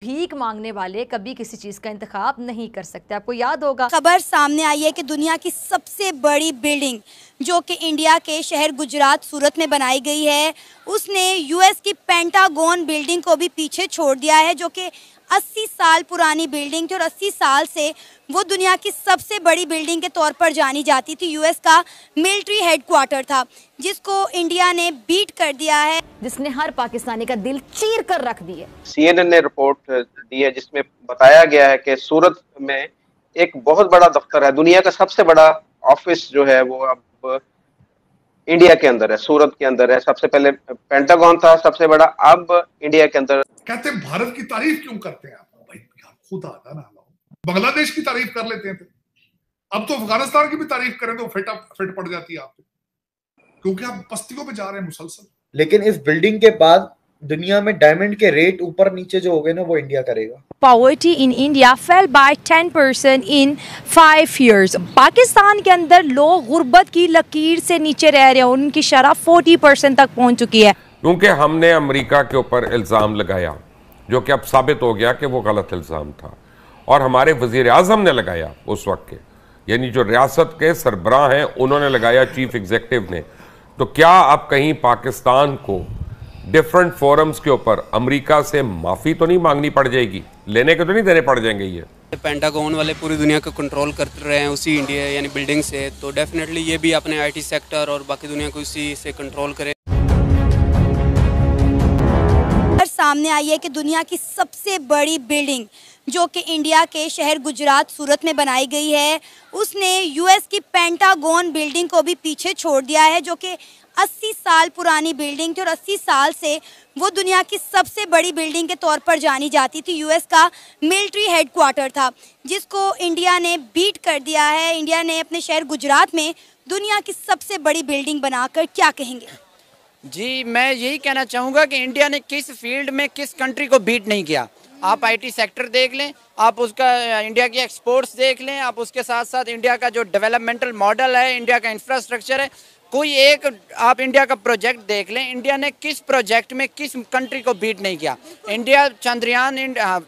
भीख मांगने वाले कभी किसी चीज का इंतखाब नहीं कर सकते। आपको याद होगा खबर सामने आई है कि दुनिया की सबसे बड़ी बिल्डिंग जो कि इंडिया के शहर गुजरात सूरत में बनाई गई है, उसने यूएस की पेंटागन बिल्डिंग को भी पीछे छोड़ दिया है, जो कि 80 साल पुरानी बिल्डिंग थी और 80 साल से वो दुनिया की सबसे बड़ी बिल्डिंग के तौर पर जानी जाती थी। यूएस का मिलिट्री हेडक्वार्टर था, जिसको इंडिया ने बीट कर दिया है, जिसने हर पाकिस्तानी का दिल चीर कर रख दिया। CNN ने रिपोर्ट दी है जिसमें बताया गया है कि सूरत में एक बहुत बड़ा दफ्तर है, दुनिया का सबसे बड़ा ऑफिस जो है वो अब इंडिया के अंदर है, सूरत के अंदर है। सबसे पहले पेंटागन था सबसे बड़ा, अब इंडिया के अंदर। कहते भारत की तारीफ क्यों करते हैं आप? भाई यार खुद आता ना, बांग्लादेश की तारीफ कर लेते थे, अब तो अफगानिस्तान की भी तारीफ करें तो फिट पड़ जाती है आप पे, क्योंकि आप बस्तियों पे जा रहे हैं मुसलसल। लेकिन इस बिल्डिंग के बाद दुनिया में डायमंड के रेट ऊपर नीचे जो हो गए ना, वो इंडिया करेगा। Poverty in India fell by 10% in 5 years. Pakistan के अंदर लोग गुर्बत की लकीर से नीचे रह रहे हैं, उनकी शरह 40% तक पहुंच चुकी है। क्योंकि हमने अमेरिका के ऊपर इल्ज़ाम लगाया, जो कि अब साबित हो गया कि वो गलत इल्ज़ाम था, और हमारे वज़ीर आज़म ने लगाया उस वक्त के, यानी जो रियासत के सरबराह हैं उन्होंने लगाया, चीफ एग्जीक्यूटिव ने। तो क्या अब कहीं पाकिस्तान को डिफरेंट फोरम्स के ऊपर अमेरिका से माफ़ी तो नहीं मांगनी पड़ जाएगी? लेने के तो नहीं देने पड़ जाएंगे? ये पेंटागन वाले पूरी दुनिया को कंट्रोल कर रहे हैं उसी इंडिया यानी बिल्डिंग से, तो डेफिनेटली ये भी अपने आईटी सेक्टर और बाकी दुनिया को उसी से कंट्रोल करें। सामने आई है कि दुनिया की सबसे बड़ी बिल्डिंग जो कि इंडिया के शहर गुजरात सूरत में बनाई गई है, उसने यूएस की पेंटागन बिल्डिंग को भी पीछे छोड़ दिया है, जो कि 80 साल पुरानी बिल्डिंग थी और 80 साल से वो दुनिया की सबसे बड़ी बिल्डिंग के तौर पर जानी जाती थी। यूएस का मिलिट्री हेडक्वार्टर था, जिसको इंडिया ने बीट कर दिया है। इंडिया ने अपने शहर गुजरात में दुनिया की सबसे बड़ी बिल्डिंग बनाकर क्या कहेंगे? जी, मैं यही कहना चाहूँगा कि इंडिया ने किस फील्ड में किस कंट्री को बीट नहीं किया। आप आईटी सेक्टर देख लें, आप उसका इंडिया की एक्सपोर्ट्स देख लें, आप उसके साथ साथ इंडिया का जो डेवलपमेंटल मॉडल है, इंडिया का इंफ्रास्ट्रक्चर है, कोई एक आप इंडिया का प्रोजेक्ट देख लें, इंडिया ने किस प्रोजेक्ट में किस कंट्री को बीट नहीं किया। इंडिया चंद्रयान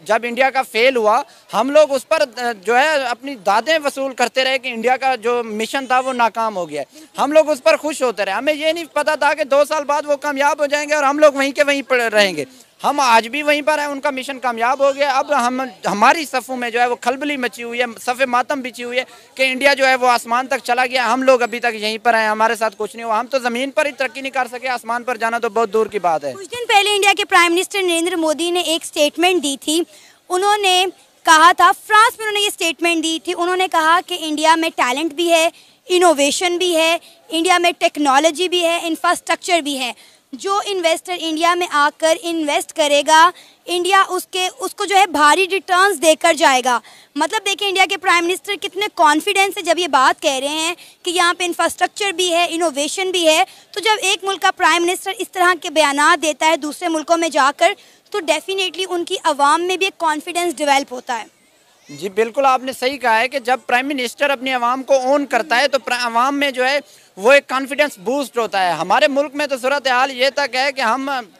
जब इंडिया का फेल हुआ, हम लोग उस पर जो है अपनी दादें वसूल करते रहे कि इंडिया का जो मिशन था वो नाकाम हो गया। हम लोग उस पर खुश होते रहे, हमें ये नहीं पता था कि 2 साल बाद वो कामयाब हो जाएंगे और हम लोग वहीं के वहीं पर रहेंगे। हम आज भी वहीं पर हैं, उनका मिशन कामयाब हो गया। अब हमारी सफ़ों में जो है वो खलबली मची हुई है, सफ़े मातम बिछी हुई है कि इंडिया जो है वो आसमान तक चला गया, हम लोग अभी तक यहीं पर हैं, हमारे साथ कुछ नहीं हुआ। हम तो ज़मीन पर ही तरक्की नहीं कर सके, आसमान पर जाना तो बहुत दूर की बात है। कुछ दिन पहले इंडिया के प्राइम मिनिस्टर नरेंद्र मोदी ने एक स्टेटमेंट दी थी। उन्होंने कहा था, फ्रांस में उन्होंने ये स्टेटमेंट दी थी, उन्होंने कहा कि इंडिया में टैलेंट भी है, इनोवेशन भी है, इंडिया में टेक्नोलॉजी भी है, इंफ्रास्ट्रक्चर भी है। जो इन्वेस्टर इंडिया में आकर इन्वेस्ट करेगा, इंडिया उसको जो है भारी रिटर्न्स देकर जाएगा। मतलब देखिए इंडिया के प्राइम मिनिस्टर कितने कॉन्फिडेंस से जब ये बात कह रहे हैं कि यहाँ पे इंफ्रास्ट्रक्चर भी है, इनोवेशन भी है। तो जब एक मुल्क का प्राइम मिनिस्टर इस तरह के बयानात देता है दूसरे मुल्कों में जाकर, तो डेफिनेटली उनकी आवाम में भी एक कॉन्फिडेंस डेवलप होता है। जी बिल्कुल, आपने सही कहा है कि जब प्राइम मिनिस्टर अपनी आवाम को ओन करता है तो आवाम में जो है वो एक कॉन्फिडेंस बूस्ट होता है। हमारे मुल्क में तो सूरत हाल ये तक है कि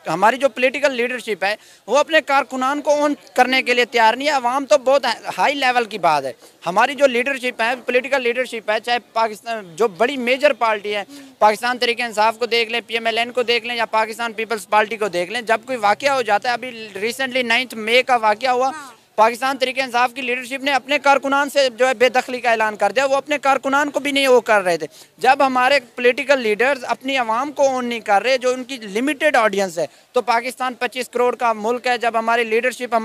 हमारी जो पॉलिटिकल लीडरशिप है वो अपने कारकुनान को ओन करने के लिए तैयार नहीं है। आवाम तो बहुत हाई लेवल की बात है। हमारी जो लीडरशिप है, पॉलिटिकल लीडरशिप है, चाहे पाकिस्तान जो बड़ी मेजर पार्टी है, पाकिस्तान तहरीक इंसाफ को देख लें, PMLN को देख लें या पाकिस्तान पीपल्स पार्टी को देख लें, जब कोई वाक़या हो जाता है, अभी रिसेंटली 9 मई का वाक़या हुआ, पाकिस्तान तहरीक इंसाफ की लीडरशिप ने अपने कारकुनान से जो है बेदखली का ऐलान कर दिया। वो अपने कारकुनान को भी नहीं वो कर रहे थे। जब हमारे पॉलिटिकल लीडर्स अपनी आवाम को ओन नहीं कर रहे, जो उनकी लिमिटेड ऑडियंस है, तो पाकिस्तान 25 करोड़ का मुल्क है, जब हमारी लीडरशिप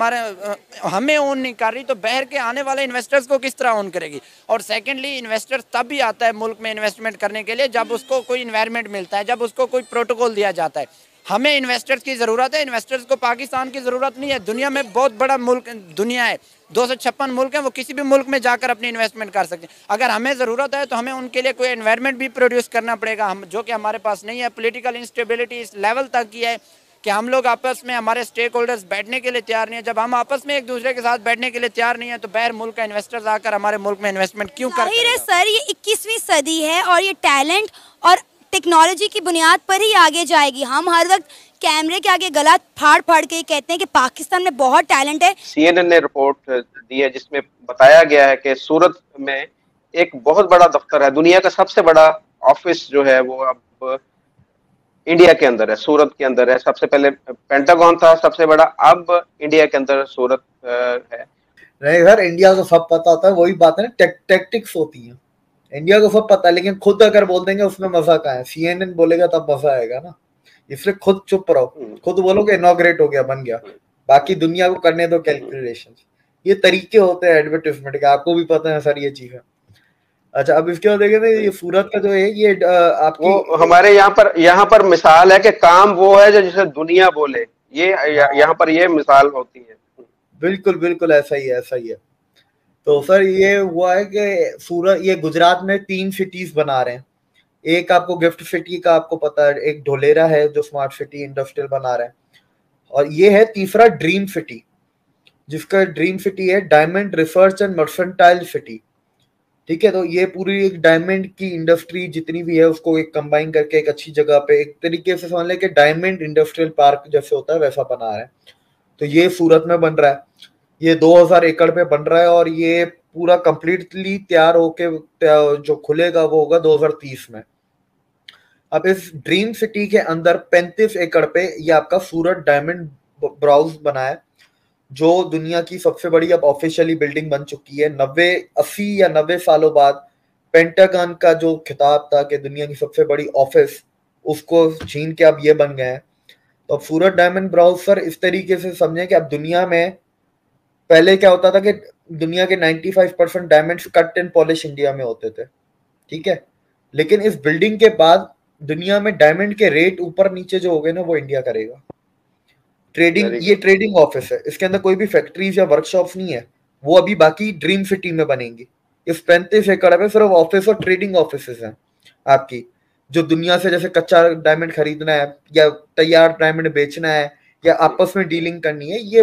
हमें ओन नहीं कर रही तो बाहर के आने वाले इन्वेस्टर्स को किस तरह ओन करेगी। और सेकेंडली, इन्वेस्टर्स तब भी आता है मुल्क में इन्वेस्टमेंट करने के लिए जब उसको कोई इन्वायरमेंट मिलता है, जब उसको कोई प्रोटोकॉल दिया जाता है। हमें इन्वेस्टर्स की ज़रूरत है, इन्वेस्टर्स को पाकिस्तान की ज़रूरत नहीं है। दुनिया में बहुत बड़ा मुल्क दुनिया है, 256 मुल्क हैं, वो किसी भी मुल्क में जाकर अपनी इन्वेस्टमेंट कर सकते हैं। अगर हमें ज़रूरत है तो हमें उनके लिए कोई एनवायरनमेंट भी प्रोड्यूस करना पड़ेगा, हम जो कि हमारे पास नहीं है। पॉलिटिकल इंस्टेबिलिटी इस लेवल तक की है कि हम लोग आपस में, हमारे स्टेक होल्डर्स बैठने के लिए तैयार नहीं है। जब हम आपस में एक दूसरे के साथ बैठने के लिए तैयार नहीं है तो बाहर मुल्क का इन्वेस्टर्स आकर हमारे मुल्क में इन्वेस्टमेंट क्यों कर रहे हैं? सर, ये 21वीं सदी है और ये टैलेंट और टेक्नोलॉजी की बुनियाद पर ही आगे जाएगी। हम हर वक्त कैमरे के आगे गला फाड़ फाड़ के कहते हैं कि पाकिस्तान में बहुत टैलेंट है। CNN ने रिपोर्ट दी है जिसमें बताया गया है कि सूरत में एक बहुत बड़ा दफ्तर है, दुनिया का सबसे बड़ा ऑफिस जो है वो अब इंडिया के अंदर है, सूरत के अंदर है। सबसे पहले पेंटागन था सबसे बड़ा, अब इंडिया के अंदर सूरत है। नहीं सर, इंडिया को सब पता होता है, वही बात है ना, टैक्टिक्स होती है। इंडिया को सब पता है, लेकिन खुद अगर बोल देंगे उसमें मजा कहाँ है। CNN बोलेगा तब मजा आएगा ना, इसलिए खुद चुप रहो, खुद बोलो कि इनॉग्रेट हो गया, बन गया, बाकी दुनिया को करने दो कैलकुलेशन। ये तरीके होते हैं एडवर्टाइजमेंट के, आपको भी पता है सर ये चीज है। अच्छा, अब इसके बाद देखें ना, ये सूरत का जो है ये आपकी वो हमारे यहाँ पर मिसाल है कि काम वो है जो जिसे दुनिया बोले, ये यहाँ पर ये मिसाल होती है। बिल्कुल बिल्कुल ऐसा ही है, ऐसा ही है। तो सर ये हुआ है कि सूरत, ये गुजरात में 3 सिटीज बना रहे हैं। एक आपको गिफ्ट सिटी का आपको पता है, एक ढोलेरा है जो स्मार्ट सिटी इंडस्ट्रियल बना रहे हैं, और ये है तीसरा ड्रीम सिटी, जिसका ड्रीम सिटी है diamond research and mercantile city. ठीक है, तो ये पूरी एक डायमंड की इंडस्ट्री जितनी भी है उसको एक कंबाइन करके एक अच्छी जगह पे, एक तरीके से समझ लें कि डायमंड इंडस्ट्रियल पार्क जैसे होता है वैसा बना रहे हैं। तो ये सूरत में बन रहा है, ये 2000 एकड़ पे बन रहा है, और ये पूरा कंप्लीटली तैयार होके जो खुलेगा वो होगा 2030 में। अब इस ड्रीम सिटी के अंदर 35 एकड़ पे ये आपका सूरत डायमंड ब्राउज बना है, जो दुनिया की सबसे बड़ी अब ऑफिशियली बिल्डिंग बन चुकी है। 80 या 90 सालों बाद पेंटागन का जो खिताब था कि दुनिया की सबसे बड़ी ऑफिस, उसको छीन के अब ये बन गए हैं। तो अब सूरत डायमंड ब्राउज सर इस तरीके से समझें कि अब दुनिया में पहले क्या होता था कि दुनिया के 95% diamonds cut and polish India में होते थे, ठीक है, लेकिन इस बिल्डिंग के बाद दुनिया में डायमंड के रेट ऊपर नीचे जो हो गए ना वो इंडिया करेगा। ट्रेडिंग, ये ट्रेडिंग ऑफिस है, इसके अंदर कोई भी फैक्ट्रीज या वर्कशॉप्स नहीं है, वो अभी बाकी ड्रीम सिटी में बनेंगी। इस 35 एकड़ में सिर्फ ऑफिस और ट्रेडिंग ऑफिस हैं आपकी, जो दुनिया से जैसे कच्चा डायमंड खरीदना है या तैयार डायमंड बेचना है या आपस में डीलिंग करनी है, ये